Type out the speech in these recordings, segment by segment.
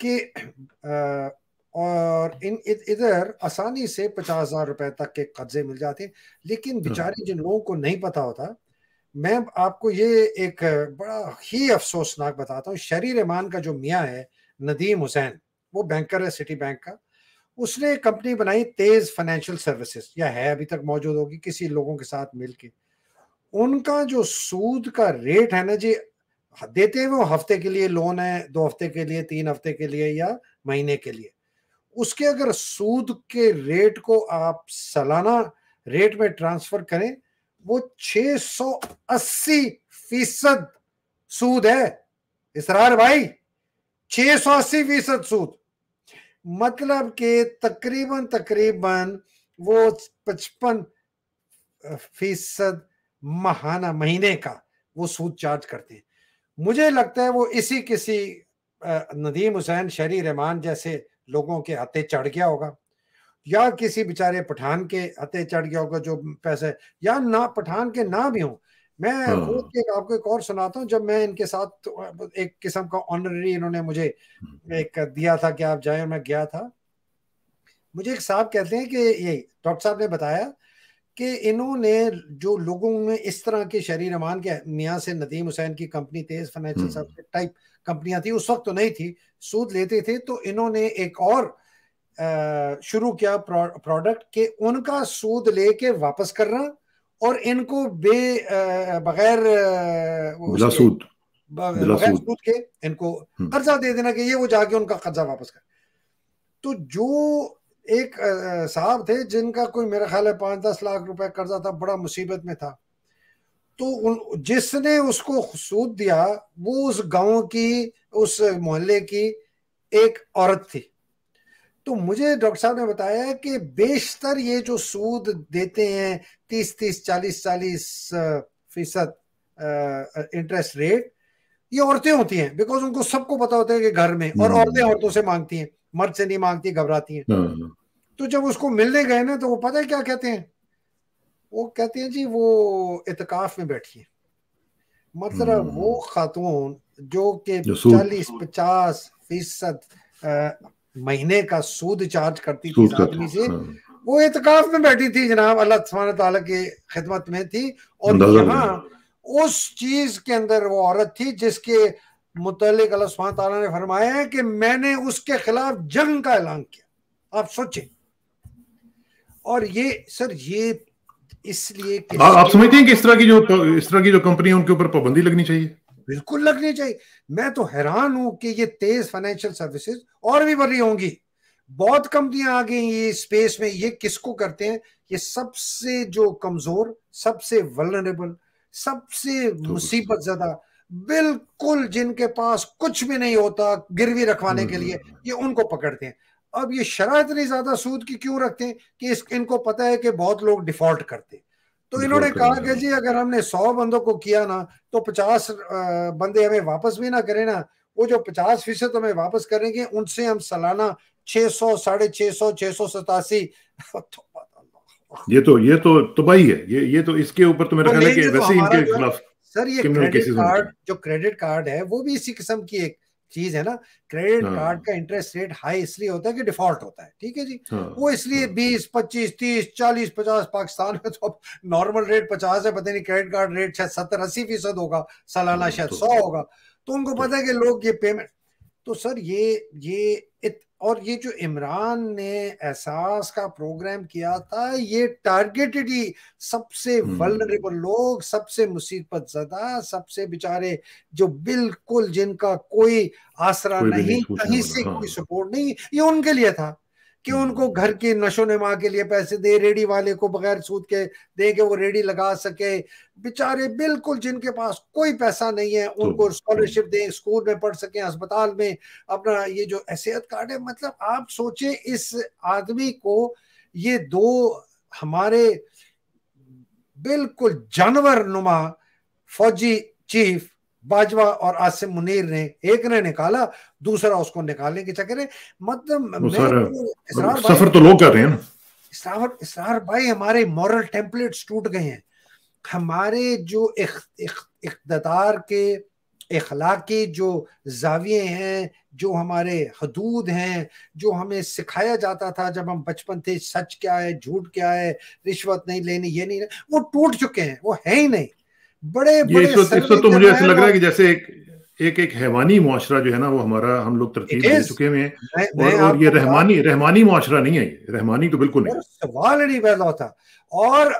کہ اور ادھر آسانی سے 50,000 روپے تک کے قرضے مل جاتے ہیں، لیکن بیچارے جن لوگوں کو نہیں پتا ہوتا، میں آپ کو یہ ایک بڑا ہی افسوسناک بتاتا ہوں. شہری رحمان کا جو میاں ہے ندیم حسین، وہ بینکر ہے سٹی بینک کا، اس نے کمپنی بنائی تیز فائنینشیل سروسز، یا ہے ابھی تک موجود ہوگی کسی لوگوں کے ساتھ مل کے. ان کا جو سود کا ریٹ ہے نا جی، دیتے ہیں وہ ہفتے کے لیے لون ہے، 2 ہفتے کے لیے، 3 ہفتے کے لیے یا مہینے کے لیے. اس کے اگر سود کے ریٹ کو آپ سالانہ ریٹ میں ٹرانسفر کریں، وہ 680% سود ہے اسرار بھائی، 680% سود. مطلب کہ تقریباً وہ 55% ماہانہ، مہینے کا وہ سود چارج کرتے ہیں. مجھے لگتا ہے وہ کسی ندیم حسین، شہری رحمان جیسے لوگوں کے ہاتھے چڑھ گیا ہوگا، یا کسی بیچارے پٹھان کے ہاتھے چڑھ گیا ہوگا جو پیسے، یا نہ پٹھان کے نہ بھی ہوں. میں خود آپ کو ایک اور سناتا ہوں. جب میں ان کے ساتھ ایک قسم کا آنرری انہوں نے مجھے ایک دیا تھا کہ آپ جائیں، میں گیا تھا. مجھے ایک صاحب کہتے ہیں کہ یہ ڈاکٹر صاحب نے بتایا کہ انہوں نے جو لوگوں میں اس طرح کے شہری رحمان کے میاں سے ندیم حسین کی کمپنی تیز فائنینشیل سروسز ٹائپ کمپنیاں تھی، اس وقت تو نہیں تھی، سود لیتے تھے. تو انہوں نے ایک اور شروع کیا پروڈکٹ کہ ان کا سود لے کے واپس کرنا، اور ان کو بغیر سود کے ان کو قرضہ دے دینا کہ یہ وہ جا کے ان کا قرضہ واپس کر. تو جو ایک صاحب تھے جن کا کوئی میرا خیال ہے 5-10 لاکھ روپے قرضہ تھا، بڑا مصیبت میں تھا، تو جس نے اس کو سود دیا وہ اس گاؤں کی، اس محلے کی ایک عورت تھی. تو مجھے ڈاکٹر صاحب نے بتایا کہ بیشتر یہ جو سود دیتے ہیں 30-40% انٹرسٹ ریٹ، یہ عورتیں ہوتی ہیں، بیکاز ان کو سب کو پتا ہوتا ہے کہ گھر میں، اور عورتیں عورتوں سے مانگتی ہیں، مرد سے نہیں مانگتی، گھبراتی ہیں. تو جب اس کو ملنے گئے نا تو وہ پتہ ہے کیا کہتے ہیں؟ وہ کہتے ہیں جی وہ اعتکاف میں بیٹھی ہیں. مطلب وہ خاتون جو کہ 40-50% مہینے کا سود چارج کرتی تھی اس آدمی سے، وہ اعتکاف میں بیٹھی تھی جناب، اللہ سبحانہ تعالیٰ کی خدمت میں تھی. اور یہاں اس چیز کے اندر وہ عورت تھی جس کے متعلق اللہ سبحانہ تعالیٰ نے فرمایا ہے کہ میں نے اس کے خلاف جنگ کا اعلان کیا. آپ سوچیں. اور یہ سر، یہ اس لیے کہ آپ سمجھتے ہیں کہ اس طرح کی جو کمپنی ان کے اوپر پابندی لگنی چاہیے؟ بالکل لگنی چاہیے. میں تو حیران ہوں کہ یہ تیز فائنینشیل سروسز اور بھی بڑھ رہی ہوں گی، بہت کمپنیاں آ گئی یہ اسپیس میں. یہ کس کو کرتے ہیں؟ یہ سب سے جو کمزور، سب سے ولنریبل، سب سے مصیبت زدہ، بالکل جن کے پاس کچھ بھی نہیں ہوتا گروی رکھوانے کے لیے، یہ ان کو پکڑتے ہیں. اب یہ شرح اتنی زیادہ سود کی کیوں رکھتے ہیں؟ کہ ان کو پتا ہے کہ بہت لوگ ڈیفالٹ کرتے. تو انہوں نے کہا کہ جی اگر ہم نے 100 بندوں کو کیا نا تو 50 بندے ہمیں واپس بھی نہ کریں نا، وہ جو 50% ہمیں واپس کریں گے ان سے ہم سالانہ 600، 650، 687. یہ تو تباہی ہے. یہ تو اس کے اوپر تو میرا خیال ہے کہ ویسے ان کے خلاف سر یہ کریڈٹ کارڈ، جو کریڈٹ کارڈ ہے وہ بھی اسی قسم کی ایک چیز ہے نا. کریڈٹ کارڈ کا انٹرسٹ ریٹ ہائی اس لیے ہوتا ہے کہ ڈیفالٹ ہوتا ہے، ٹھیک ہے جی. وہ اس لیے 20، 25، 30، 40، 50، پاکستان میں تو اب نارمل ریٹ 50 ہے، پتہ نہیں کریڈٹ کارڈ ریٹ شاید 70-80% ہوگا سالانہ، شاید 100 ہوگا. تو ان کو پتہ ہے کہ لوگ یہ پیمنٹ. تو سر یہ اور یہ جو عمران نے احساس کا پروگرام کیا تھا، یہ ٹارگیٹڈ ہی سب سے ولنریبل لوگ، سب سے مصیبت زدہ، سب سے بیچارے جو بالکل جن کا کوئی آسرا نہیں، کہیں سے کوئی سپورٹ نہیں، یہ ان کے لیے تھا کہ ان کو گھر کی نشو نما کے لیے پیسے دے، ریڈی والے کو بغیر سود کے دے کہ وہ ریڈی لگا سکے. بیچارے بالکل جن کے پاس کوئی پیسہ نہیں ہے ان کو اسکالرشپ دیں، اسکول میں پڑھ سکیں، اسپتال میں اپنا یہ جو صحت کارڈ ہے. مطلب آپ سوچیں اس آدمی کو یہ دو ہمارے بالکل جانور نما فوجی چیف باجوہ اور عاصم منیر نے، ایک نے نکالا، دوسرا اس کو نکالنے کے چکر ہے. مطلب سفر تو لوگ کر رہے ہیں. اسرار بھائی ہمارے مورل ٹیمپلیٹس ٹوٹ گئے ہیں. ہمارے جو اقتدار کے اخلاقی جو زاویے ہیں، جو ہمارے حدود ہیں، جو ہمیں سکھایا جاتا تھا جب ہم بچپن تھے، سچ کیا ہے، جھوٹ کیا ہے، رشوت نہیں لینی، یہ نہیں، وہ ٹوٹ چکے ہیں، وہ ہے ہی نہیں. بڑے یہ بڑے اس وقت سروے تو مجھے ایسا جرنیل لگ رہا اور ہے کہ جیسے ایک حیوانی معاشرہ جو ہے نا وہ ہمارا ہم لوگ اٹ ترتیب دے از. چکے ہوئے ہیں. میں اور آپ یہ کو بتا، رحمانی معاشرہ نہیں ہے، یہ رحمانی تو بالکل نہیں اور ہے. سوال نہیں پیدا ہوتا. اور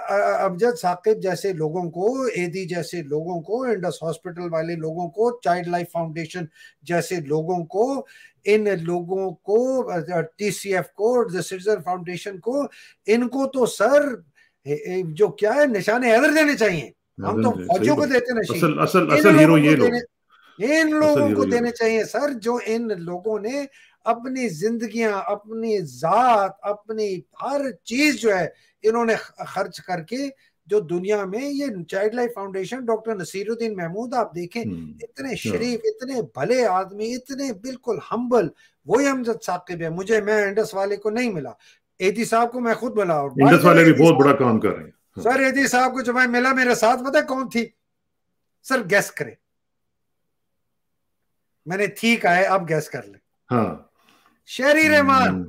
امجد ثاقب جیسے لوگوں کو، ایدی جیسے لوگوں کو، انڈس ہاسپٹل والے لوگوں کو، چائلڈ لائف فاؤنڈیشن جیسے لوگوں کو، ان لوگوں کو، ٹی سی ایف کو، سٹیزن فاؤنڈیشن کو، ان کو تو سر جو کیا ہے نشان حیدر دینے چاہیے. ہم تو صحیح فوجیوں کو بات. دیتے نشیں. ان اصل ہیرو لوگوں کو یہ لوگ دینے، ہیں. ان اصل لوگوں ہیرو کو یہ دینے لوگ. چاہیے سر، جو ان لوگوں نے اپنی زندگیاں، اپنی ذات، اپنی ہر چیز جو ہے انہوں نے خرچ کر کے جو دنیا میں یہ child life foundation, doctor Naseeruddin Mahmood آپ دیکھیں، اتنے شریف، اتنے بھلے آدمی، اتنے بالکل ہمبل. وہی امجد ثاقب ہے. میں انڈس والے کو نہیں ملا، ایدی صاحب کو میں خود ملا. اور بائی انڈس دا وے والے بھی ایدی بہت بڑا صاحب کو، کام کر رہے ہیں. سر ایدی صاحب کو جب میں ملا میرے ساتھ پتہ کون تھی سر؟ گیس کریں. میں نے ٹھیک ہے اب گیس کر لیں. ہاں. شہری رحمان.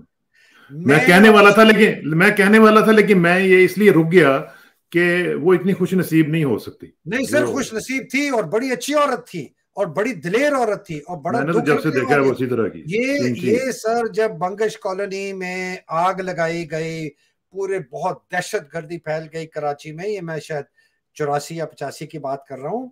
میں کہنے والا تھا لیکن میں یہ اس لیے رک گیا کہ وہ اتنی خوش نصیب نہیں ہو سکتی. نہیں سر، خوش نصیب تھی اور بڑی اچھی عورت تھی اور بڑی دلیر عورت تھی اور بڑا میں نے تو دکھ جب سے رکھنے دیکھا ہے والی. وہ اسی طرح کی یہ سر جب بنگش کالونی میں آگ لگائی گئی، پورے بہت دہشت گردی پھیل گئی کراچی میں، یہ میں شاید 84 یا 85 کی بات کر رہا ہوں.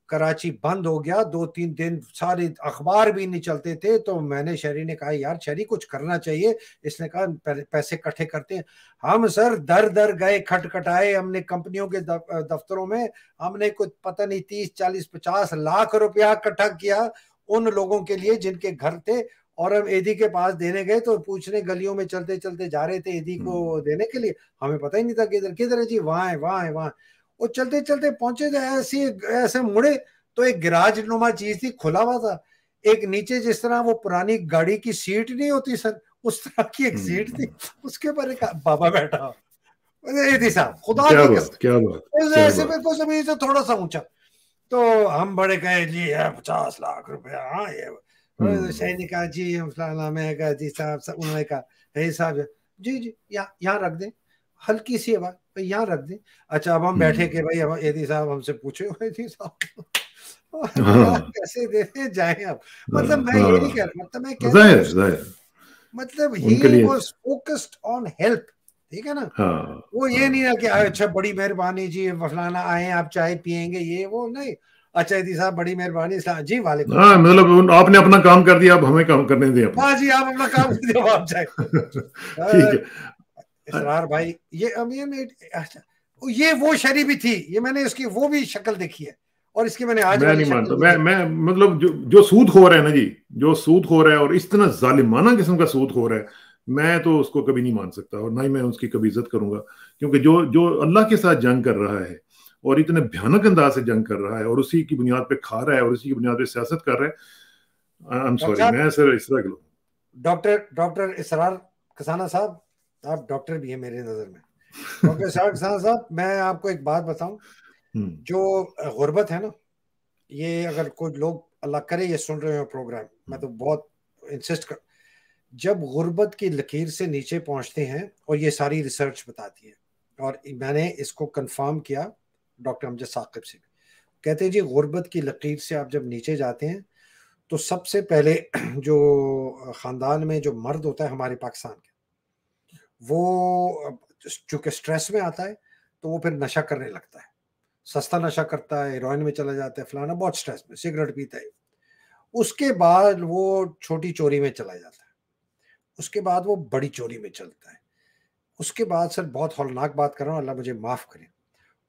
کراچی بند ہو گیا 2-3 دن، سارے اخبار بھی نہیں چلتے تھے. تو میں نے شہری نے کہا یار شہری کچھ کرنا چاہیے. اس نے کہا پیسے اکٹھے کرتے ہیں. ہم سر در در گئے، کھٹکھٹائے. ہم نے کمپنیوں کے دفتروں میں ہم نے کچھ پتہ نہیں 30-40-50 لاکھ روپیہ اکٹھا کیا ان لوگوں کے لیے جن کے گھر تھے. اور ہم ایدی کے پاس دینے گئے تو پوچھنے گلیوں میں چلتے چلتے جا رہے تھے ایدی کو دینے کے لیے. ہمیں پتہ ہی نہیں تھا کہ کدھر ہے جی، وہاں ہے وہاں ہے وہاں. وہ چلتے چلتے پہنچے تو ایسے مڑے تو ایک گراج نما چیز تھی، کھلا ہوا تھا. ایک نیچے جس طرح وہ پرانی گاڑی کی سیٹ نہیں ہوتی سر، اس طرح کی ایک سیٹ تھی. اس کے اوپر ایک بابا بیٹھا، ایدی صاحب خدا کی قسم ایسے میں کو زمین سے تھوڑا سا اونچا. تو ہم بڑے کہے جی 50 لاکھ روپیہ. ہاں یہ شہید نے کہا جی میں کہا جی صاحب. انہوں نے کہا صاحب جی جی یہاں رکھ دیں، ہلکی سی آواز یہاں رکھ دیں. اچھا اب ہم بیٹھے کہ بھائی ایدی صاحب ہم سے پوچھے، ایدی صاحب یار کیسے دیتے جائیں اب. مطلب میں یہ نہیں کہہ رہا، مطلب میں کہہ رہا ہوں مطلب he was focused on help. ٹھیک ہے نا؟ وہ یہ نہیں ہے کہ اچھا بڑی مہربانی جی فلانا آئے آپ چائے پیئیں گے، یہ وہ نہیں. اچھا ایدی صاحب بڑی مہربانی جی وعلیکم السلام. مطلب آپ نے اپنا کام کر دیا، اب ہمیں کام کرنے دیں اپنا. ہاں جی آپ اپنا کام کر دیا، آپ جائیں. ٹھیک ہے اسرار بھائی یہ وہ شری بھی تھی، یہ میں نے اس کی وہ بھی شکل دیکھی ہے اور اس کی میں نے آج والی نہیں شکل مانتا. میں مطلب جو سود خور ہے نا جی، جو سود خور ہے اور اس طرح ظالمانہ قسم کا سود خور ہے، میں تو اس کو کبھی نہیں مان سکتا اور نہ ہی میں اس کی کبھی عزت کروں گا. کیونکہ جو اللہ کے ساتھ جنگ کر رہا ہے اور اتنے بھیانک انداز سے جنگ کر رہا ہے اور اسی کی بنیاد پہ کھا رہا ہے اور اسی کی بنیاد پہ سیاست کر رہا ہے، I'm sorry میں سر اس طرح ڈاکٹر اسرار کسانہ صاحب، آپ ڈاکٹر بھی ہیں میرے نظر میں. ڈاکٹر اسرار کسانہ صاحب میں آپ کو ایک بات بتاؤں، جو غربت ہے نا، یہ اگر کوئی لوگ اللہ کرے یہ سن رہے ہو پروگرام، میں تو بہت انسسٹ کر، جب غربت کی لکیر سے نیچے پہنچتے ہیں، اور یہ ساری ریسرچ بتاتی ہے اور میں نے اس کو کنفرم کیا ڈاکٹر امجد ثاقب سے، کہتے ہیں جی غربت کی لکیر سے آپ جب نیچے جاتے ہیں تو سب سے پہلے جو خاندان میں جو مرد ہوتا ہے ہمارے پاکستان کے، وہ چونکہ سٹریس میں آتا ہے تو وہ پھر نشہ کرنے لگتا ہے، سستا نشہ کرتا ہے، ہیروئن میں چلا جاتا ہے، فلانا بہت سٹریس میں سگریٹ پیتا ہے. اس کے بعد وہ چھوٹی چوری میں چلا جاتا ہے، اس کے بعد وہ بڑی چوری میں چلتا ہے، اس کے بعد سر بہت ہولناک بات کر رہا ہوں اللہ مجھے معاف کرے،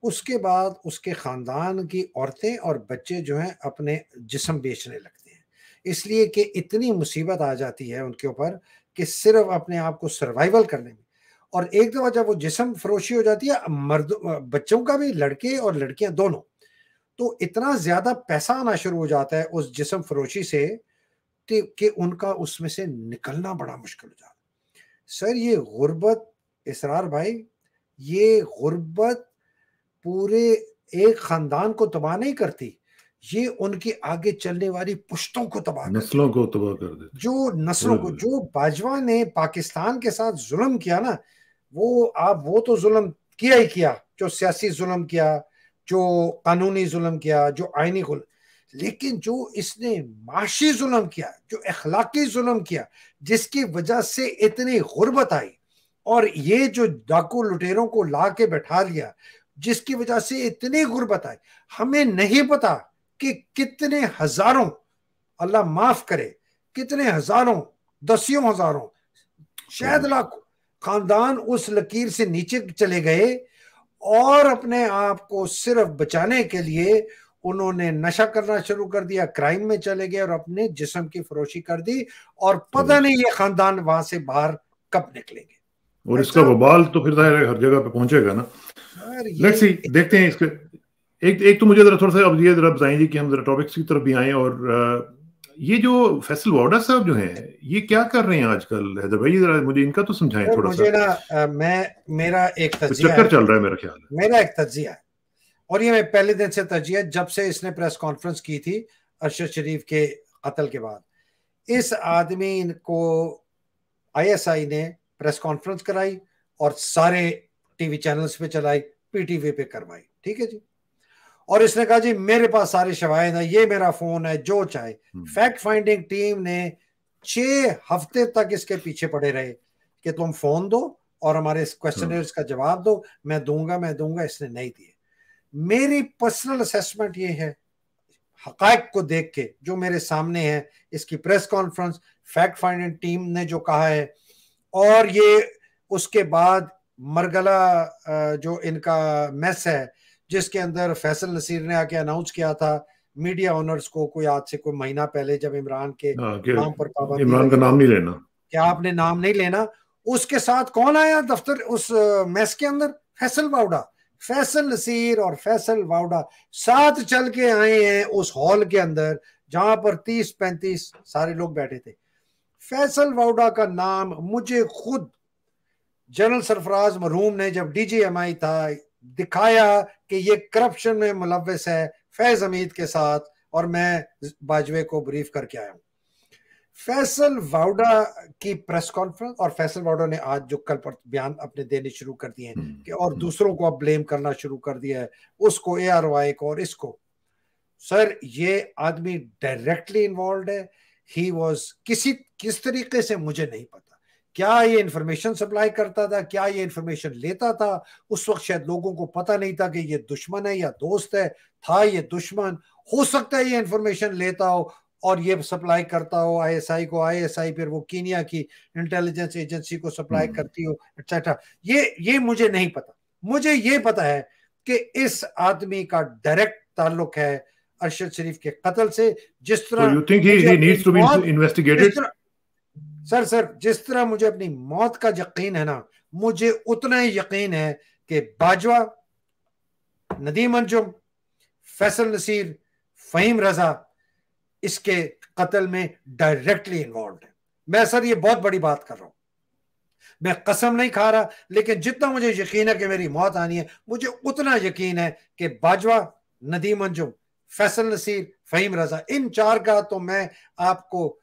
اس کے بعد اس کے خاندان کی عورتیں اور بچے جو ہیں اپنے جسم بیچنے لگتے ہیں، اس لیے کہ اتنی مصیبت آ جاتی ہے ان کے اوپر کہ صرف اپنے آپ کو سروائیول کرنے میں. اور ایک دفعہ جب وہ جسم فروشی ہو جاتی ہے، مرد بچوں کا بھی، لڑکے اور لڑکیاں دونوں، تو اتنا زیادہ پیسہ آنا شروع ہو جاتا ہے اس جسم فروشی سے کہ ان کا اس میں سے نکلنا بڑا مشکل ہو جاتا ہے. سر یہ غربت اسرار بھائی، یہ غربت پورے ایک خاندان کو تباہ نہیں کرتی، یہ ان کی آگے چلنے والی پشتوں کو تباہ کر نسلوں کو تباہ کر دیتے، جو نسلوں کو، جو باجوہ نے پاکستان کے ساتھ ظلم کیا نا، وہ تو ظلم کیا ہی کیا، جو سیاسی ظلم کیا، جو قانونی ظلم کیا، جو آئینی ظلم، لیکن جو اس نے معاشی ظلم کیا، جو اخلاقی ظلم کیا، جس کی وجہ سے اتنی غربت آئی، اور یہ جو ڈاکو لٹیروں کو لا کے بٹھا لیا، جس کی وجہ سے اتنی غربت آئی، ہمیں نہیں پتا کہ کتنے ہزاروں، اللہ معاف کرے، کتنے ہزاروں، دسیوں ہزاروں، شاید لاکھوں خاندان اس لکیر سے نیچے چلے گئے، اور اپنے آپ کو صرف بچانے کے لیے انہوں نے نشہ کرنا شروع کر دیا، کرائم میں چلے گئے اور اپنے جسم کی فروشی کر دی، اور پتہ نہیں یہ خاندان وہاں سے باہر کب نکلیں گے۔ اور اس کا وبال تو پھر ظاہر ہے ہر جگہ پہ پہنچے گا نا۔ لیٹس سی، دیکھتے ہیں اس کے ایک تو مجھے ذرا تھوڑا سا اب یہ ذرا بتائیں جی کہ ہم ذرا ٹاپکس کی طرف بھی آئیں، اور یہ جو فیصل واؤڈا صاحب جو ہیں یہ کیا کر رہے ہیں آج کل؟ حیدر بھائی ذرا مجھے ان کا تو سمجھائیں تھوڑا سا۔ مجھے نا میرا ایک تجزیہ چکر چل رہا ہے میرا خیال ہے، میرا ایک تجزیہ ہے، اور یہ میں پہلے دن سے تجزیہ، جب سے اس نے پریس کانفرنس کی تھی ارشد شریف کے قتل کے بعد، اس آدمی کو آئی ایس آئی نے پریس کانفرنس کرائی اور سارے ٹی وی چینلز پہ چلائی، پی ٹی وی پہ کروائی، ٹھیک ہے جی، اور اس نے کہا جی میرے پاس سارے شواہد ہیں، یہ میرا فون ہے، جو چاہے۔ فیکٹ فائنڈنگ ٹیم نے 6 ہفتے تک اس کے پیچھے پڑے رہے کہ تم فون دو اور ہمارے اس کوسچنرز کا جواب دو، میں دوں گا، اس نے نہیں دیے۔ میری پرسنل اسیسمنٹ یہ ہے، حقائق کو دیکھ کے جو میرے سامنے ہے، اس کی press conference, fact finding team نے جو کہا ہے، اور یہ اس کے بعد مرگلہ جو ان کا میس ہے، جس کے اندر فیصل نصیر نے آ کے اناؤنس کیا تھا میڈیا اونرز کو، کوئی آج سے کوئی مہینہ پہلے، جب عمران کے نام پر پابندی، عمران کا نام نہیں لینا، کہ آپ نے نام نہیں لینا، اس کے ساتھ کون آیا دفتر اس میس کے اندر؟ فیصل واؤڈا، فیصل نصیر اور فیصل واؤڈا ساتھ چل کے آئے ہیں اس ہال کے اندر جہاں پر 30-35 سارے لوگ بیٹھے تھے۔ فیصل واؤڈا کا نام مجھے خود جنرل سرفراز مرحوم نے جب ڈی جی ایم آئی تھا دکھایا کہ یہ کرپشن میں ملوث ہے فیض حمید کے ساتھ، اور میں باجوے کو بریف کر کے آیا ہوں۔ فیصل واؤڈا کی پریس کانفرنس، اور فیصل واؤڈا نے آج جو کل پر بیان اپنے دینے شروع کر دیے ہیں کہ اور دوسروں کو اب بلیم کرنا شروع کر دیا ہے، اس کو، اے آر وائی کو اور اس کو۔ سر یہ آدمی ڈائریکٹلی انوالوڈ ہے، ہی واز کس طریقے سے مجھے نہیں پتا، کیا یہ انفارمیشن سپلائی کرتا تھا، کیا یہ انفارمیشن لیتا تھا؟ اس وقت شاید لوگوں کو پتہ نہیں تھا کہ یہ دشمن ہے یا دوست ہے، تھا یہ دشمن، ہو سکتا ہے یہ انفارمیشن لیتا ہو اور یہ سپلائی کرتا ہو آئی ایس آئی کو، آئی ایس آئی پھر وہ کینیا کی انٹیلیجنس ایجنسی کو سپلائی کرتی ہو، ایٹسیٹرا۔ یہ مجھے نہیں پتا، مجھے یہ پتا ہے کہ اس آدمی کا ڈائریکٹ تعلق ہے ارشد شریف کے قتل سے، جس طرح سر جس طرح مجھے اپنی موت کا یقین ہے نا، مجھے اتنا ہی یقین ہے کہ باجوہ، ندیم انجم، فیصل نصیر، فہیم رضا اس کے قتل میں ڈائریکٹلی انوالوڈ ہے۔ میں سر یہ بہت بڑی بات کر رہا ہوں، میں قسم نہیں کھا رہا، لیکن جتنا مجھے یقین ہے کہ میری موت آنی ہے، مجھے اتنا یقین ہے کہ باجوہ، ندیم انجم، فیصل نصیر، فہیم رضا، ان 4 کا تو میں آپ کو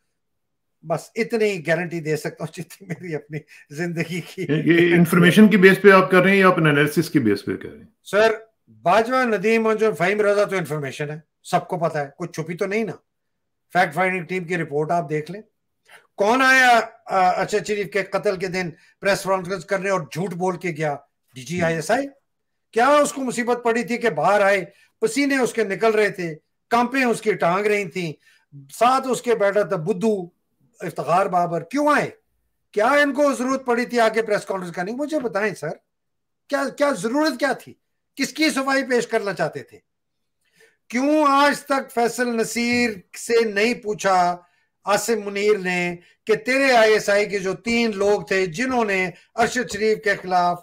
بس اتنی گارنٹی دے سکتا ہوں جتنی میری اپنی زندگی کی۔ یہ انفارمیشن کی بیس پہ آپ کر رہے ہیں یا آپ انالیسس کی بیس پہ کر رہے ہیں؟ سر باجوہ، ندیم انجم، فہیم رضا تو انفارمیشن ہے، سب کو پتا ہے، کوئی چھپی تو نہیں نا۔ فیکٹ فائنڈنگ ٹیم کی رپورٹ آپ دیکھ لیں، کون آیا ارشد شریف کے قتل کے دن پریس کانفرنس کرنے اور جھوٹ بول کے گیا؟ D G I S I. کیا اس کو مصیبت پڑی تھی کہ باہر آئے، پسینے اس کے نکل رہے تھے، کانپیں اس کی ٹانگ رہی تھیں، ساتھ اس کے بیٹھا تھا بدھو افتخار بابر، کیوں آئے؟ کیا ان کو ضرورت پڑی تھی آگے پریس کانفرنس کرنے؟ مجھے بتائیں سر، کیا ضرورت کیا تھی؟ کس کی صفائی پیش کرنا چاہتے تھے؟ کیوں آج تک فیصل نصیر سے نہیں پوچھا عاصم منیر نے کہ تیرے آئی ایس آئی کے جو 3 لوگ تھے جنہوں نے ارشد شریف کے خلاف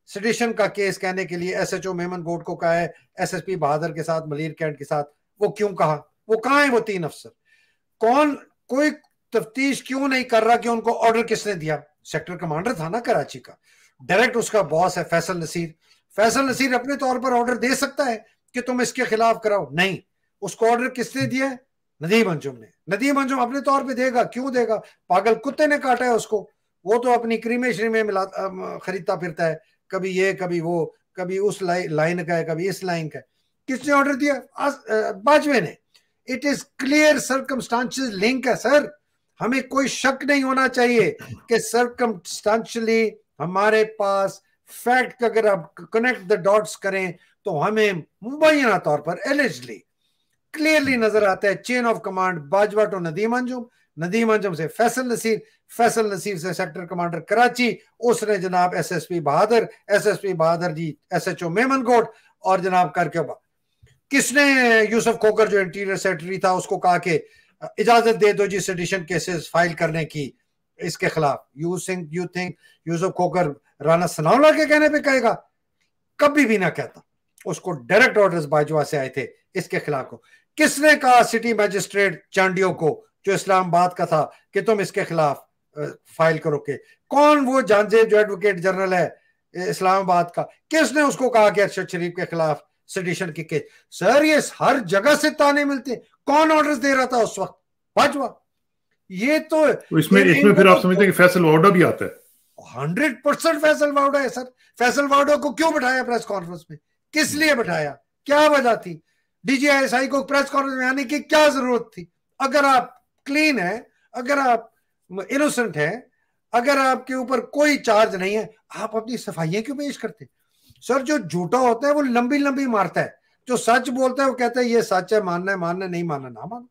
سیڈیشن کا کیس کہنے کے لیے S H O Memon Goth کو کہا ہے، ایس ایس پی بہادر کے ساتھ، ملیر کینٹ کے ساتھ، وہ کیوں کہا؟ وہ کہاں ہیں وہ 3 افسر؟ کوئی تفتیش کیوں نہیں کر رہا کہ ان کو آرڈر کس نے دیا؟ سیکٹر کمانڈر تھا نا کراچی کا، ڈائریکٹ اس کا باس ہے فیصل نصیر۔ فیصل نصیر اپنے طور پر آرڈر دے سکتا ہے کہ تم اس کے خلاف کراؤ؟ نہیں، اس کو آرڈر کس نے دیا ہے؟ ندیم انجم نے. ندیم انجم اپنے طور پہ دے گا, کیوں دے گا؟ پاگل کتے نے کاٹا ہے اس کو, وہ تو اپنی کریمے شریمے خریدتا پھرتا ہے, کبھی یہ کبھی وہ, کبھی اس لائن کا ہے کبھی اس لائن کا ہے. کس نے آرڈر دیا؟ باجوے نے. It is clear circumstantial link ہے سر, ہمیں کوئی شک نہیں ہونا چاہیے کہ سرکمسٹانشلی ہمارے پاس فیکٹ, اگر آپ کنیکٹ دا ڈاٹس کریں تو ہمیں مبینہ طور پر ایلیجلی کلیئرلی نظر آتا ہے chain of command Bajwa to Nadeem Anjum, Nadeem Anjum سے فیصل نصیر, فیصل نصیر سے سیکٹر کمانڈر کراچی, اس نے جناب ایس ایس پی بہادر, ایس ایس پی بہادر جی ایس ایچ او میمن کوٹ, اور جناب کر کے کس نے یوسف کھوکر جو انٹیریئر سیکرٹری تھا اس کو کہا کہ اجازت دے دو جی سیڈیشن کیسز فائل کرنے کی اس کے خلاف. یو تھنک یوسف کھوکر رانا ثناءاللہ کے کہنے پہ کہے گا؟ کبھی بھی نہ کہتا. اس کو ڈائریکٹ آرڈرز باجوہ سے آئے تھے اس کے خلاف کو. کس نے کہا سٹی میجسٹریٹ چانڈیو کو جو اسلام آباد کا تھا کہ تم اس کے خلاف فائل کرو کہ کون وہ جانجے جو ایڈوکیٹ جنرل ہے اسلام آباد کا, کس نے اس کو کہا کہ ارشد شریف کے خلاف سیڈیشن کی کیس؟ سر یہ ہر جگہ سے تانے ملتے ہیں. کون آرڈرز دے رہا تھا اس وقت؟ باجوہ. یہ تو اس میں پھر آپ سمجھتے ہیں کہ فیصل واؤڈا بھی آتا ہے. 100% فیصل واؤڈا ہے سر. فیصل واؤڈا کو کیوں بٹھایا پریس کانفرنس میں؟ کس لیے بٹھایا؟ کیا وجہ تھی؟ ڈی جی آئی ایس آئی کو پریس کانفرنس میں آنے کی کیا ضرورت تھی؟ اگر آپ کلین ہیں, اگر آپ انوسنٹ ہیں, اگر آپ کے اوپر کوئی چارج نہیں ہے, آپ اپنی صفائیاں کیوں پیش کرتے؟ سر جو جھوٹا ہوتا ہے وہ لمبی لمبی مارتا ہے, جو سچ بولتا ہے وہ کہتا ہے یہ سچ ہے, ماننا ہے ماننا, نہیں ماننا نہ ماننا.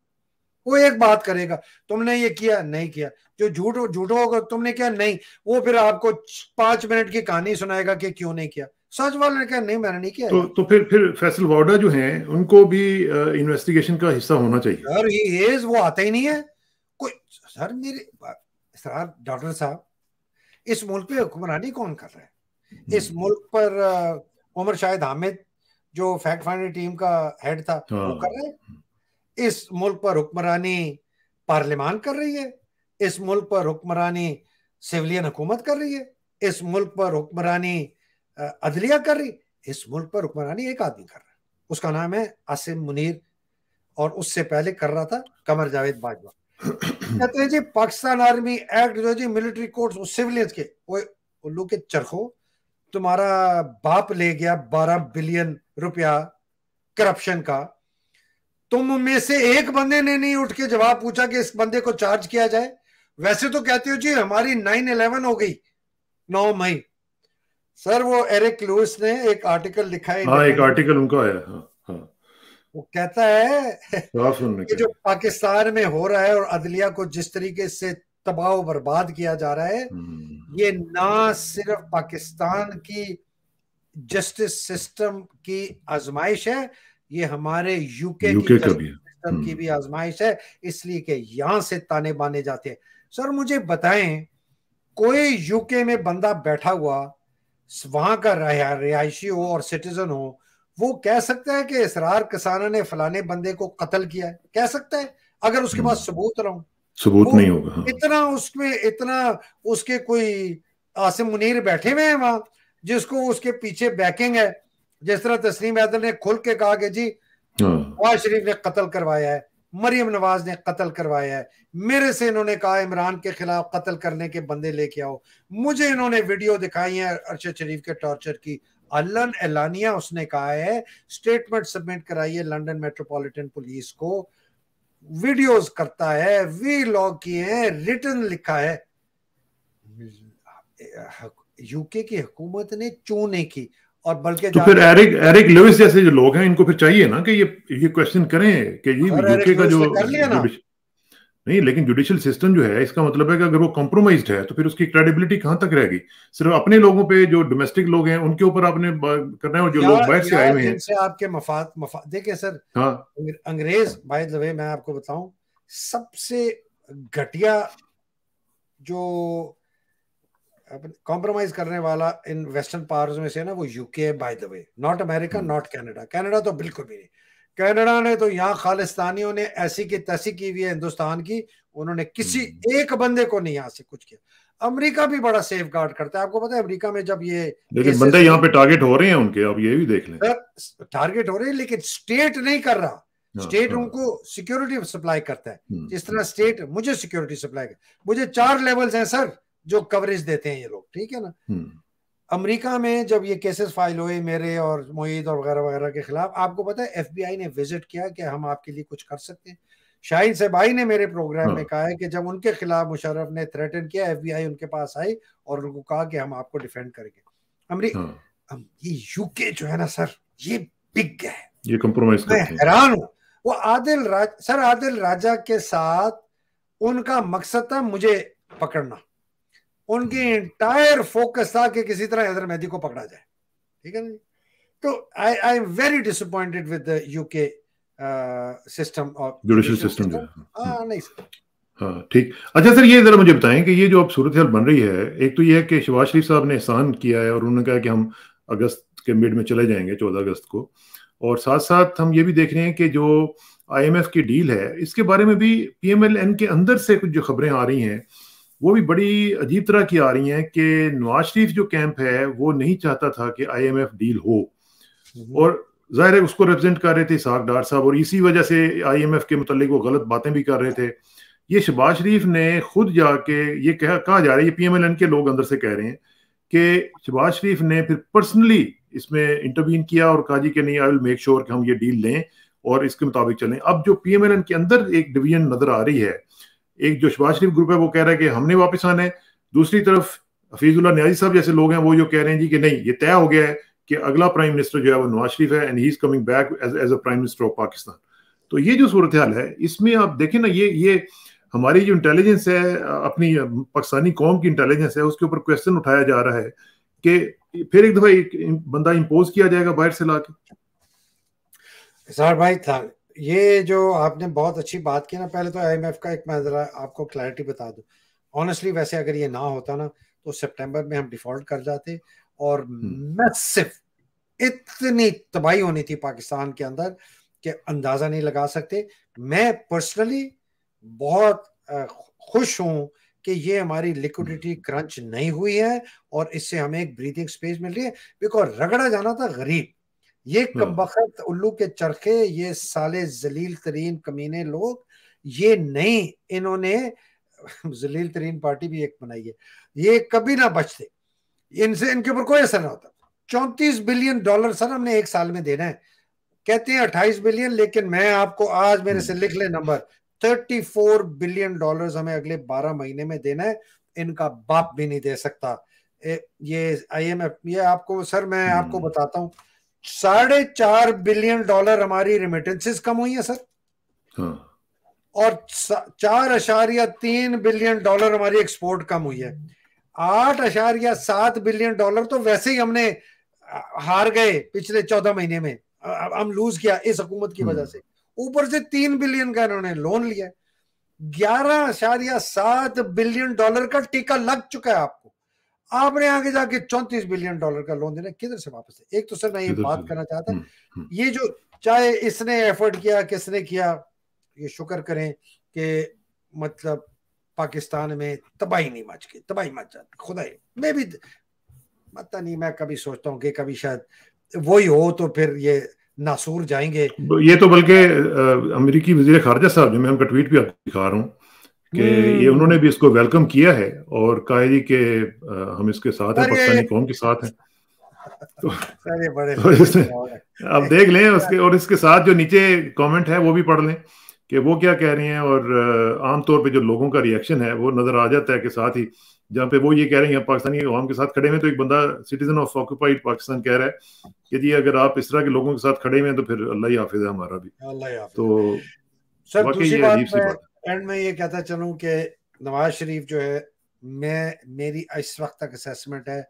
وہ ایک بات کرے گا, تم نے یہ کیا نہیں کیا. جو جھوٹا ہوگا تم نے کیا نہیں, وہ پھر آپ کو 5 منٹ کی کہانی سنائے گا کہ کیوں نہیں کیا. سچ والے نے کہا نہیں میں نے نہیں کیا. تو پھر فیصل واؤڈا جو ہیں ان کو بھی انویسٹیگیشن کا حصہ ہونا چاہیے. سر ہی از, وہ آتا ہی نہیں ہے کوئی. سر میرے ڈاکٹر صاحب, اس ملک پہ حکمرانی کون کر رہا ہے؟ اس ملک پر عمر شاہد حامد جو فیکٹ فائنڈر ٹیم کا ہیڈ تھا وہ کر رہا ہے. اس ملک پر حکمرانی پارلیمان کر رہی ہے. اس ملک پر حکمرانی سیولین حکومت کر رہی ہے. اس ملک پر حکمرانی عدلیہ کر رہی. اس ملک پر حکمرانی ایک آدمی کر رہا ہے, اس کا نام ہے عاصم منیر, اور اس سے پہلے کر رہا تھا قمر جاوید باجوہ. کہتے ہیں جی پاکستان آرمی ایکٹ جو جی ملٹری کورٹس سیولینز کے, وہ الو کے چرخو, تمہارا باپ لے گیا 12 بلین روپیہ کرپشن کا, تم میں سے ایک بندے نے نہیں اٹھ کے جواب پوچھا کہ اس بندے کو چارج کیا جائے. ویسے تو کہتے ہو جی ہماری 9/11 ہو گئی 9 مئی. سر وہ ایرک لوئس نے ایک آرٹیکل لکھا ہے, ایک آرٹیکل ان کا ہے, وہ کہتا ہے کہ جو پاکستان میں ہو رہا ہے اور عدلیہ کو جس طریقے سے تباہ و برباد کیا جا رہا ہے, یہ نہ صرف پاکستان کی جسٹس سسٹم کی آزمائش ہے, یہ ہمارے یو کے کی جسٹس سسٹم کی بھی آزمائش ہے, اس لیے کہ یہاں سے تانے بانے جاتے ہیں. سر مجھے بتائیں, کوئی یو کے میں بندہ بیٹھا ہوا وہاں کا رہائشی ہو اور سٹیزن ہو, وہ کہہ سکتا ہے کہ اسرار کسانہ نے فلانے بندے کو قتل کیا ہے؟ کہہ سکتا ہے اگر اس کے پاس ثبوت رہوں؟ ثبوت نہیں ہوگا. اتنا اس کے کوئی عاصم منیر بیٹھے ہوئے ہیں وہاں جس کو اس کے پیچھے بیکنگ ہے, جس طرح تسلیم حیدر نے کھل کے کہا کہ جی نواز شریف نے قتل کروایا ہے, مریم نواز نے قتل کروایا ہے, میرے سے انہوں نے کہا عمران کے خلاف قتل کرنے کے بندے لے کے آؤ, مجھے انہوں نے ویڈیو دکھائی ہے ارشد شریف کے ٹارچر کی, علن اعلانیہ اس نے کہا ہے, سٹیٹمنٹ سبمٹ کرائی ہے لنڈن میٹروپولیٹن پولیس کو, ویڈیوز کرتا ہے, وی لاگ کیے ہیں, ریٹن لکھا ہے. یو کے کی حکومت نے چوں نہیں کی, اور بلکہ تو پھر ایرک لوئس جیسے جو لوگ ہیں ان کو پھر چاہیے نا کہ یہ کوشچن کریں کہ یہ یو کے کا جو نہیں, لیکن جوڈیشل سسٹم جو ہے اس کا مطلب ہے کہ اگر وہ کمپرومائزڈ ہے تو پھر اس کی کریڈیبلٹی کہاں تک رہے گی؟ صرف اپنے لوگوں پہ جو ڈومیسٹک لوگ ہیں ان کے اوپر آپ نے کرنا ہے, اور جو لوگ باہر سے آئے ہوئے ہیں سے آپ کے مفاد دیکھیں سر. انگریز بائی دا وے میں آپ کو بتاؤں سب سے گھٹیا جو کمپرومائز کرنے والا ان ویسٹرن پاورز میں سے نا وہ یو کے ہے by the way, not America not Canada. Canada تو بالکل بھی نہیں. کینیڈا نے تو یہاں خالستانیوں نے ایسی کی تیسی کی ہوئی ہے ہندوستان کی, انہوں نے کسی ایک بندے کو نہیں یہاں سے کچھ کیا. امریکہ بھی بڑا سیف گارڈ کرتا ہے, آپ کو پتا ہے امریکہ میں جب یہ لیکن بندے یہاں پہ ٹارگٹ ہو رہے ہیں ان کے, اب یہ بھی دیکھ لیں ٹارگٹ ہو رہے ہیں لیکن اسٹیٹ نہیں کر رہا. اسٹیٹ ان کو سیکیورٹی سپلائی کرتا ہے جس طرح اسٹیٹ مجھے سیکیورٹی سپلائی کرتا. مجھے 4 لیولز ہیں سر جو کوریج دیتے ہیں یہ لوگ, ٹھیک ہے نا. امریکہ میں جب یہ کیسز فائل ہوئے میرے اور معید اور وغیرہ وغیرہ کے خلاف, آپ کو پتا ہے ایف بی آئی نے وزٹ کیا کہ ہم آپ کے لیے کچھ کر سکتے ہیں. شاہین صاحبائی نے میرے پروگرام میں کہا ہے کہ جب ان کے خلاف مشرف نے تھریٹن کیا, ایف بی آئی ان کے پاس آئی اور ان کو کہا کہ ہم آپ کو ڈیفینڈ کریں گے. یہ یو کے جو ہے نا سر, یہ بگ ہے, یہ کمپرومائز میں کرتے ہیں. حیران ہوں. وہ عادل راجہ کے ساتھ ان کا مقصد تھا مجھے پکڑنا, ان کی انٹائر فوکس تھا کہ کسی طرح حیدر مہدی کو پکڑا جائے, ٹھیک ہے نا. تو I am very disappointed with the U K system اور جوڈیشل سسٹم. نہیں سر. ہاں ٹھیک. اچھا سر, یہ ذرا مجھے بتائیں کہ یہ جو اب صورتحال بن رہی ہے, ایک تو یہ ہے کہ شہباز شریف صاحب نے احسان کیا ہے اور انہوں نے کہا کہ ہم اگست کے مڈ میں چلے جائیں گے 14 اگست کو, اور ساتھ ساتھ ہم یہ بھی دیکھ رہے ہیں کہ جو آئی ایم ایف کی ڈیل ہے اس کے بارے میں بھی پی ایم ایل این کے اندر سے کچھ جو خبریں آ رہی ہیں وہ بھی بڑی عجیب طرح کی آ رہی ہیں کہ نواز شریف جو کیمپ ہے وہ نہیں چاہتا تھا کہ آئی ایم ایف ڈیل ہو, اور ظاہر ہے اس کو ریپرزینٹ کر رہے تھے اسحاق ڈار صاحب, اور اسی وجہ سے آئی ایم ایف کے متعلق وہ غلط باتیں بھی کر رہے تھے. یہ شہباز شریف نے خود جا کے یہ کہا جا رہا ہے, یہ پی ایم ایل این کے لوگ اندر سے کہہ رہے ہیں کہ شہباز شریف نے پھر پرسنلی اس میں انٹروین کیا اور کہا جی کہ نہیں, آئی ول میک شیور کہ ہم یہ ڈیل لیں اور اس کے مطابق چلیں. اب جو پی ایم ایل این کے اندر ایک ڈویژن نظر آ رہی ہے, ایک جو شہباز شریف گروپ ہے وہ کہہ رہا ہے کہ ہم نے واپس آنا ہے, دوسری طرف حفیظ اللہ نیازی صاحب جیسے لوگ ہیں وہ جو کہہ رہے ہیں جی کہ نہیں, یہ طے ہو گیا ہے کہ اگلا پرائم منسٹر جو ہے وہ نواز شریف ہے and he is coming back as a prime minister of Pakistan. تو یہ جو صورتحال ہے اس میں آپ دیکھیں نا, یہ ہماری جو انٹیلیجنس ہے, اپنی پاکستانی قوم کی انٹیلیجنس ہے, اس کے اوپر کویسچن اٹھایا جا رہا ہے کہ پھر ایک دفعہ ایک بندہ امپوز کیا جائے گا باہر سے لا کے. سر بھائی تھا یہ جو آپ نے بہت اچھی بات کی نا, پہلے تو آئی ایم ایف کا ایک میں ذرا آپ کو کلیئرٹی بتا دوں. آنیسٹلی ویسے اگر یہ نہ ہوتا نا تو سپٹمبر میں ہم ڈیفالٹ کر جاتے اور میسف اتنی تباہی ہونی تھی پاکستان کے اندر کہ اندازہ نہیں لگا سکتے. میں پرسنلی بہت خوش ہوں کہ یہ ہماری لیکوڈیٹی کرنچ نہیں ہوئی ہے اور اس سے ہمیں ایک بریتھنگ سپیس مل رہی ہے, بیکاز رگڑا جانا تھا غریب. یہ کمبخت الو کے چرخے, یہ سالے ذلیل ترین کمینے لوگ, یہ نہیں, انہوں نے ذلیل ترین پارٹی بھی ایک بنائی ہے, یہ کبھی نہ بچتے, ان سے ان کے اوپر کوئی اثر نہ ہوتا. $34 بلین سر ہم نے ایک سال میں دینا ہے, کہتے ہیں 28 بلین, لیکن میں آپ کو آج میرے سے لکھ لیں نمبر, $34 بلین ہمیں اگلے 12 مہینے میں دینا ہے. ان کا باپ بھی نہیں دے سکتا. یہ آئی ایم ایف, یہ آپ کو سر میں آپ کو بتاتا ہوں, $4.5 بلین ہماری ریمیٹنسز کم ہوئی ہیں سر, اور $4.3 بلین ہماری ایکسپورٹ کم ہوئی ہے. $8.7 بلین تو ویسے ہی ہم نے ہار گئے پچھلے 14 مہینے میں, ہم لوز کیا اس حکومت کی وجہ سے. اوپر سے $3 بلین کا انہوں نے لون لیا. $11.7 بلین کا ٹیکہ لگ چکا ہے آپ کو. آپ نے آگے جا کے $34 بلین کا لون دینا, کدھر سے واپس ہے؟ ایک تو سر میں یہ بات کرنا چاہتا ہوں, یہ جو چاہے اس نے ایفرٹ کیا کس نے کیا, یہ شکر کریں کہ مطلب پاکستان میں تباہی نہیں مچ گئی, تباہی مچ جاتی. خدا میں بھی پتہ نہیں, میں کبھی سوچتا ہوں کہ کبھی شاید وہی ہو تو پھر یہ ناسور جائیں گے. یہ تو بلکہ امریکی وزیر خارجہ صاحب جو میں ان کا ٹویٹ بھی آپ کو دکھا رہا ہوں کہ یہ انہوں نے بھی اس کو ویلکم کیا ہے اور کہا جی کہ ہم اس کے ساتھ ہیں, پاکستانی قوم کے ساتھ ہیں. تو اب دیکھ لیں اس کے, اور اس کے ساتھ جو نیچے کامنٹ ہے وہ بھی پڑھ لیں کہ وہ کیا کہہ رہی ہیں, اور عام طور پہ جو لوگوں کا ریئیکشن ہے وہ نظر آ جاتا ہے کہ ساتھ ہی جہاں پہ وہ یہ کہہ رہے ہیں پاکستانی عوام کے ساتھ کھڑے ہوئے, تو ایک بندہ سٹیزن آف آکوپائڈ پاکستان کہہ رہا ہے کہ جی اگر آپ اس طرح کے لوگوں کے ساتھ کھڑے ہوئے ہیں تو پھر اللہ ہی حافظ ہے ہمارا بھی. تو سر دوسری بات میں اینڈ میں یہ کہتا چلوں کہ نواز شریف جو ہے, میری اس وقت تک اسیسمنٹ ہے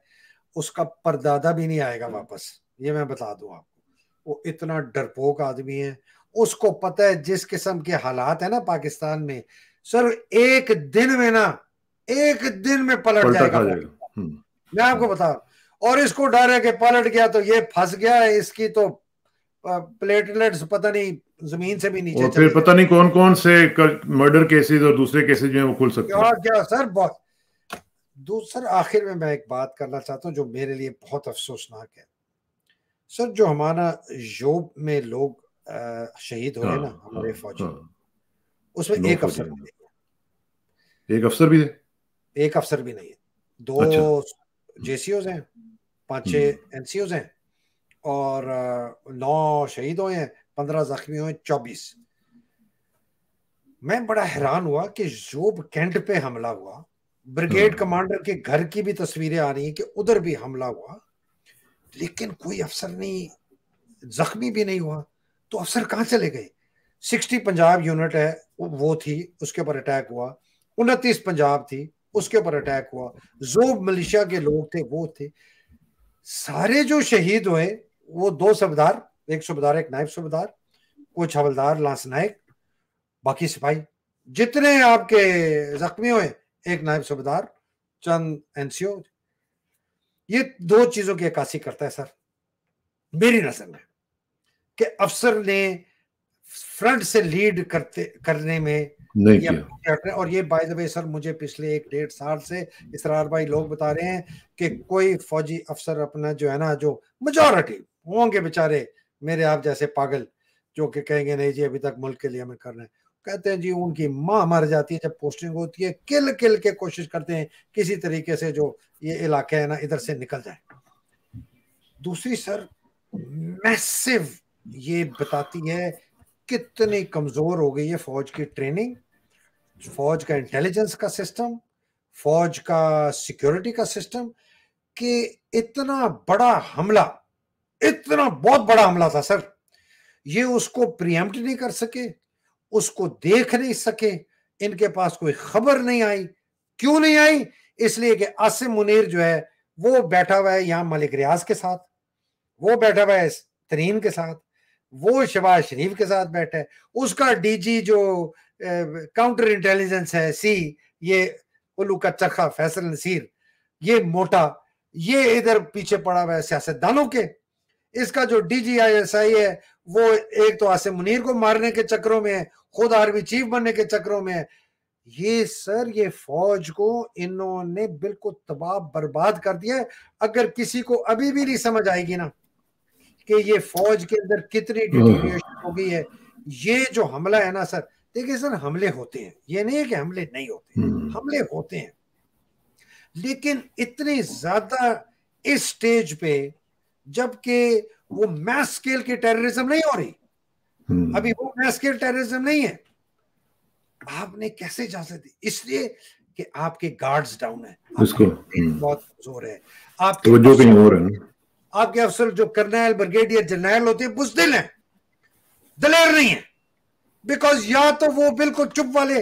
اس کا پردادا بھی نہیں آئے گا واپس, یہ میں بتا دوں آپ کو. وہ اتنا ڈرپوک آدمی ہے, اس کو پتہ ہے جس قسم کے حالات ہیں نا پاکستان میں سر, ایک دن میں پلٹ جائے گا. میں آپ کو بتا, اور اس کو ڈر ہے کہ پلٹ گیا تو یہ پھنس گیا ہے, اس کی تو پلیٹلیٹس پتہ نہیں زمین سے بھی نیچے, اور پھر پتہ نہیں کون کون سے مرڈر کیسز اور دوسرے کیسز جو ہیں وہ کھل سکتے ہیں. کیا سر بہت. دوسرا آخر میں ایک بات کرنا چاہتا ہوں جو میرے لیے بہت افسوسناک ہے. سر جو ہمارا یوب میں لوگ شہید ہوئے نا ہمارے فوجی، اس میں 9 ایک فوجی افسر بھی نہیں ہیں، ایک افسر بھی ہے، ایک افسر بھی نہیں ہے. 2 جے سی اوز ہیں، 5-6 این سی اوز ہیں، اور 9 شہید ہوئے ہیں، 15 زخمی ہوئے، 24. میں بڑا حیران ہوا کہ جوب کینٹ پہ حملہ ہوا، بریگیڈ کمانڈر کے گھر کی بھی تصویریں آ رہی ہیں کہ ادھر بھی حملہ ہوا، لیکن کوئی افسر نہیں، زخمی بھی نہیں ہوا. تو افسر کہاں چلے گئے؟ 60 پنجاب یونٹ ہے وہ تھی، اس کے اوپر اٹیک ہوا. 29 پنجاب تھی، اس کے اوپر اٹیک ہوا. زوب ملیشیا کے لوگ تھے، وہ تھے. سارے جو شہید ہوئے وہ 2 صوبیدار، ایک صوبیدار ایک نائب صوبیدار، کچھ حوالدار لانس نائک، باقی سپاہی. جتنے آپ کے زخمی ہوئے ایک نائب صوبیدار، چند این سی او. یہ 2 چیزوں کی عکاسی کرتا ہے سر میری نظر میں، کہ افسر نے فرنٹ سے لیڈ کرنے میں نہیں کیا. اور یہ بائی دا وے سر مجھے پچھلے 1-1.5 سال سے اسرار بھائی لوگ بتا رہے ہیں کہ کوئی فوجی افسر اپنا جو ہے نا، جو میجورٹی ہوں گے بیچارے میرے آپ جیسے پاگل جو کہ کہیں گے نہیں جی ابھی تک ملک کے لیے ہمیں کرنا ہے، کہتے ہیں جی ان کی ماں مر جاتی ہے جب پوسٹنگ ہوتی ہے، کل کے کوشش کرتے ہیں کسی طریقے سے جو یہ علاقہ ہے نا ادھر سے نکل جائے. دوسری سر میسو یہ بتاتی ہے کتنی کمزور ہو گئی ہے فوج کی ٹریننگ، فوج کا انٹیلیجنس کا سسٹم، فوج کا سیکیورٹی کا سسٹم، کہ اتنا بڑا حملہ، اتنا بہت بڑا حملہ تھا سر، یہ اس کو پریمپٹ نہیں کر سکے، اس کو دیکھ نہیں سکے، ان کے پاس کوئی خبر نہیں آئی. کیوں نہیں آئی؟ اس لیے کہ عاصم منیر جو ہے وہ بیٹھا ہوا ہے یہاں ملک ریاض کے ساتھ، وہ بیٹھا ہوا ہے ترین کے ساتھ، وہ شہباز شریف کے ساتھ بیٹھا ہے، اس کا ڈی جی جو کاؤنٹر انٹیلیجنس ہے سی، یہ الو کا چرخا فیصل نصیر، یہ موٹا، یہ ادھر پیچھے پڑا ہوا ہے سیاست دانوں کے. اس کا جو ڈی جی آئی ایس آئی ہے وہ ایک تو عاصم منیر کو مارنے کے چکروں میں ہے، خود آرمی چیف بننے کے چکروں میں ہے. یہ سر یہ فوج کو انہوں نے بالکل تباہ برباد کر دیا ہے. اگر کسی کو ابھی بھی نہیں سمجھ آئے گی نا کہ یہ فوج کے اندر کتنی ڈیٹیریشن ہو گئی ہے، یہ جو حملہ ہے نا سر، دیکھیں سر حملے ہوتے ہیں، یہ نہیں ہے کہ حملے نہیں ہوتے، حملے ہوتے ہیں، لیکن اتنے زیادہ اس سٹیج پہ جبکہ وہ میس سکیل کی ٹیررزم نہیں ہو رہی، ابھی وہ میس سکیل ٹیررزم نہیں ہے. آپ نے کیسے اجازت دی؟ اس لیے کہ آپ کے گارڈز ڈاؤن ہیں، بہت کمزور ہے، آپ کے افسر جو کرنل بریگیڈیئر جنرل ہوتے ہیں بزدل ہیں، دلیر نہیں ہیں، بیکاز یا تو وہ بالکل چپ والے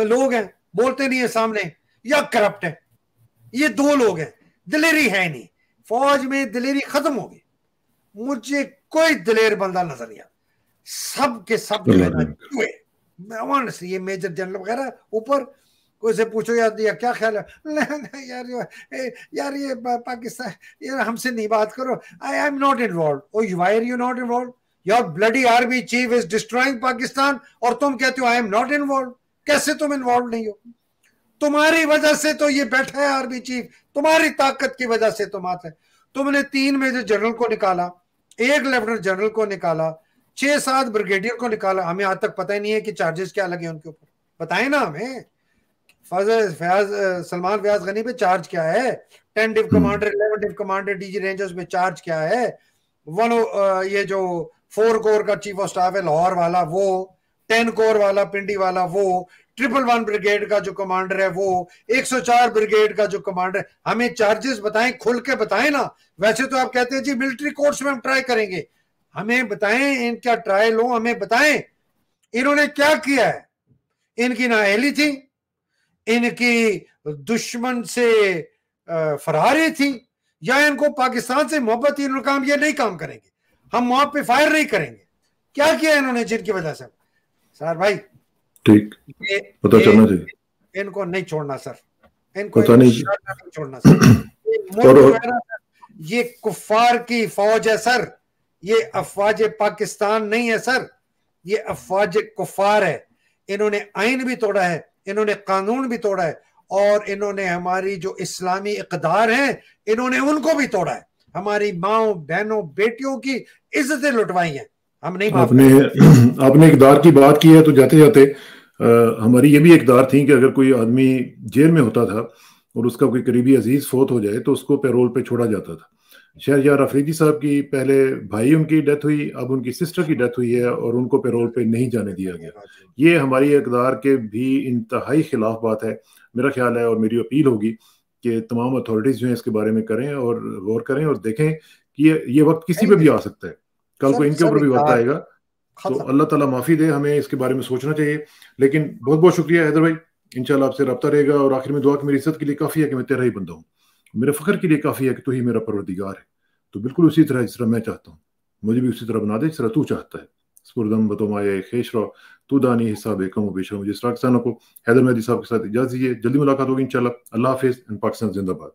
لوگ ہیں، بولتے نہیں ہیں سامنے، یا کرپٹ ہیں. یہ 2 لوگ ہیں، دلیری ہے نہیں. فوج میں دلیری ختم ہوگی، مجھے کوئی دلیر بندہ نظر نہیں آتا، سب کے سب جو ہے نا چوہے. یہ میجر جنرل وغیرہ اوپر کوئی سے پوچھو یار کیا خیال ہے، یار یہ پاکستان، یار ہم سے نہیں بات کرو. I am not involved. Oh, why are you not involved? Your bloody army chief is destroying Pakistan اور تم کہتے ہو I am not involved. کیسے تم انوالوڈ نہیں ہو؟ تمہاری وجہ سے تو یہ بیٹھا ہے آرمی چیف، تمہاری طاقت کی وجہ سے تم آتے ہیں. تم نے 3 میجر جنرل کو نکالا، 1 لیفٹنٹ جنرل کو نکالا، 6-7 بریگیڈیئر کو نکالا. ہمیں آج تک پتہ ہی نہیں ہے کہ چارجز کیا لگے ان کے اوپر، بتائیں نا ہمیں. سلمان فیاض غنی پہ چارج کیا ہے، 10 ڈیو کمانڈر 11 ڈیو کمانڈر ڈی جی رینجرز پہ چارج کیا ہے، یہ جو 4 کور کا چیف آف سٹاف ہے لاہور والا وہ، 10 کور والا پنڈی والا وہ، 111 بریگیڈ کا جو کمانڈر ہے وہ، 104 بریگیڈ کا جو کمانڈر ہے. ہمیں چارجز بتائیں، کھل کے بتائیں نا. ویسے تو آپ کہتے ہیں جی ملٹری کورٹس میں ہم ٹرائی کریں گے، ہمیں بتائیں ان کا ٹرائل ہو، ہمیں بتائیں انہوں نے کیا کیا ہے. ان کی نااہلی تھی، ان کی دشمن سے فراری تھی، یا ان کو پاکستان سے محبت تھی، انہوں نے کہا ہم یہ نہیں کام کریں گے، ہم وہاں پہ فائر نہیں کریں گے. کیا کیا انہوں نے جن کی وجہ سے؟ سر بھائی ٹھیک پتہ چلنا چاہیے، ان کو نہیں چھوڑنا سر، ان کو نہیں چھوڑنا سر. یہ کفار کی فوج ہے سر، یہ افواج پاکستان نہیں ہے سر، یہ افواج کفار ہے. انہوں نے آئین بھی توڑا ہے، انہوں نے قانون بھی توڑا ہے، اور انہوں نے ہماری جو اسلامی اقدار ہیں انہوں نے ان کو بھی توڑا ہے. ہماری ماؤں بہنوں بیٹیوں کی عزتیں لٹوائی ہیں. ہم نہیں معاف کریں. آپ نے اقدار کی بات کی ہے تو جاتے جاتے ہماری یہ بھی اقدار تھی کہ اگر کوئی آدمی جیل میں ہوتا تھا اور اس کا کوئی قریبی عزیز فوت ہو جائے تو اس کو پیرول پہ چھوڑا جاتا تھا. شہریار افریدی صاحب کی پہلے بھائی ان کی ڈیتھ ہوئی, اب ان کی سسٹر کی ڈیتھ ہوئی ہے اور ان کو پیرول پہ نہیں جانے دیا گیا. یہ ہماری اقدار کے بھی انتہائی خلاف بات ہے. میرا خیال ہے اور میری اپیل ہوگی کہ تمام اتھارٹیز جو ہیں اس کے بارے میں کریں اور غور کریں اور دیکھیں کہ یہ وقت کسی پہ بھی آ سکتا ہے, کل کو ان کے اوپر بھی وقت آئے گا. تو اللہ تعالیٰ معافی دے, ہمیں اس کے بارے میں سوچنا چاہیے. لیکن بہت بہت شکریہ حیدر بھائی, انشاءاللہ آپ سے رابطہ رہے گا. اور آخر میں دعا کہ میری عزت کے لیے کافی ہے کہ میں تیرا ہی بندہ ہوں, میرے فخر کے لیے کافی ہے کہ تو ہی میرا پروردگار ہے. تو بالکل اسی طرح جس طرح میں چاہتا ہوں مجھے بھی اسی طرح بنا دے جس طرح تو چاہتا ہے. سپردم بتومائے خیش رو تو دانی حساب کم و بیش. مجھے اسرار کسانوں کو حیدر مہدی صاحب کے ساتھ اجازت دیجیے. جلدی ملاقات ہوگی انشاءاللہ. اللہ حافظ. پاکستان زندہ باد.